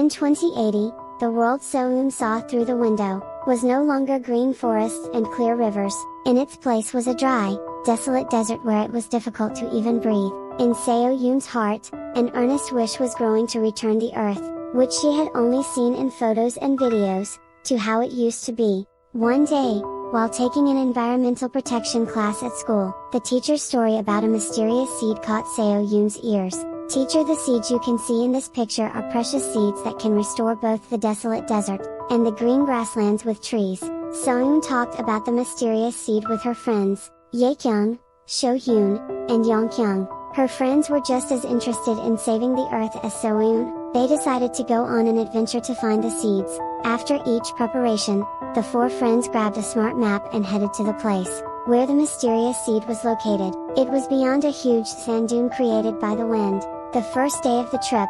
In 2080, the world Seo-yoon saw through the window was no longer green forests and clear rivers. In its place was a dry, desolate desert where it was difficult to even breathe. In Seo-yoon's heart, an earnest wish was growing to return the earth, which she had only seen in photos and videos, to how it used to be. One day, while taking an environmental protection class at school, the teacher's story about a mysterious seed caught Seo-yoon's ears. Teacher, the seeds you can see in this picture are precious seeds that can restore both the desolate desert, and the green grasslands with trees. Seo-yoon talked about the mysterious seed with her friends, Ye-kyung, Seo-yoon, and Yong-kyung. Her friends were just as interested in saving the earth as Seo-yoon. They decided to go on an adventure to find the seeds. After each preparation, the four friends grabbed a smart map and headed to the place where the mysterious seed was located. It was beyond a huge sand dune created by the wind. The first day of the trip,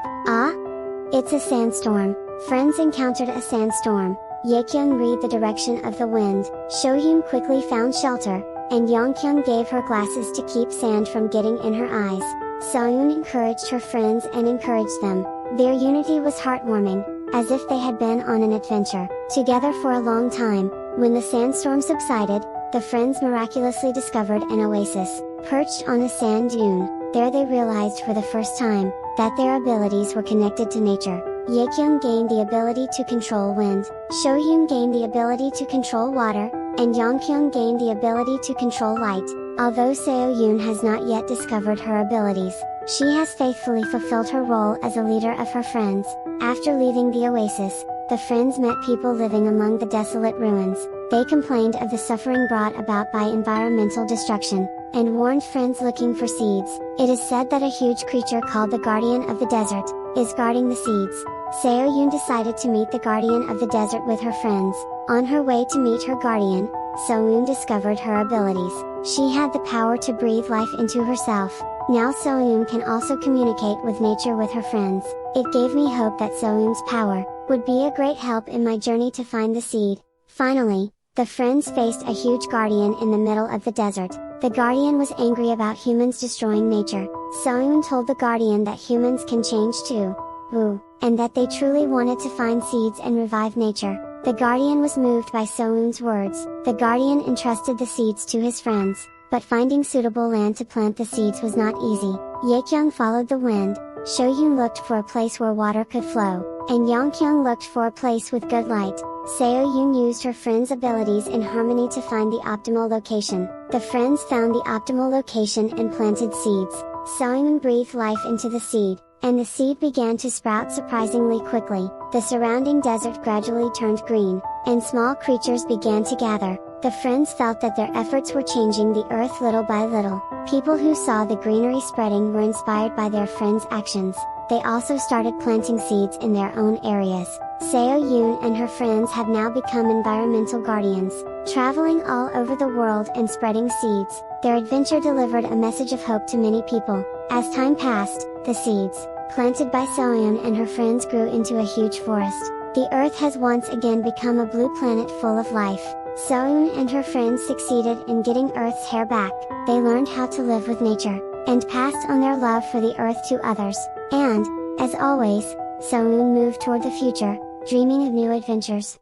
it's a sandstorm. Friends encountered a sandstorm. Ye-kyung read the direction of the wind. Seo-yoon quickly found shelter, and Yong-kyung gave her glasses to keep sand from getting in her eyes. Seo-yoon encouraged her friends and encouraged them. Their unity was heartwarming, as if they had been on an adventure together for a long time. When the sandstorm subsided, the friends miraculously discovered an oasis, perched on a sand dune. There they realized for the first time, that their abilities were connected to nature. Ye-kyung gained the ability to control wind, Seo-yoon gained the ability to control water, and Yong-kyung gained the ability to control light. Although Seo-yoon has not yet discovered her abilities, she has faithfully fulfilled her role as a leader of her friends. After leaving the oasis, the friends met people living among the desolate ruins. They complained of the suffering brought about by environmental destruction, and warned friends looking for seeds. It is said that a huge creature called the Guardian of the Desert is guarding the seeds. Seo-yoon decided to meet the Guardian of the Desert with her friends. On her way to meet her guardian, Seo-yoon discovered her abilities. She had the power to breathe life into herself. Now Seo-yoon can also communicate with nature with her friends. It gave me hope that Seo-yoon's power would be a great help in my journey to find the seed. Finally, the friends faced a huge guardian in the middle of the desert. The guardian was angry about humans destroying nature. Seo-yoon told the guardian that humans can change too, and that they truly wanted to find seeds and revive nature. The guardian was moved by Seo-yoon's words. The guardian entrusted the seeds to his friends, but finding suitable land to plant the seeds was not easy. Ye-kyung followed the wind, Seo-yoon looked for a place where water could flow, and Yong-kyung looked for a place with good light. Seo-yoon used her friends' abilities in harmony to find the optimal location. The friends found the optimal location and planted seeds. Seo-yoon breathed life into the seed, and the seed began to sprout surprisingly quickly. The surrounding desert gradually turned green, and small creatures began to gather. The friends felt that their efforts were changing the earth little by little. People who saw the greenery spreading were inspired by their friends' actions. They also started planting seeds in their own areas. Seo-yoon and her friends have now become environmental guardians, traveling all over the world and spreading seeds. Their adventure delivered a message of hope to many people. As time passed, the seeds, planted by Seo-yoon and her friends, grew into a huge forest. The earth has once again become a blue planet full of life. Seo-yoon and her friends succeeded in getting Earth's hair back. They learned how to live with nature, and passed on their love for the earth to others. And, as always, Seo-yoon moved toward the future, dreaming of new adventures.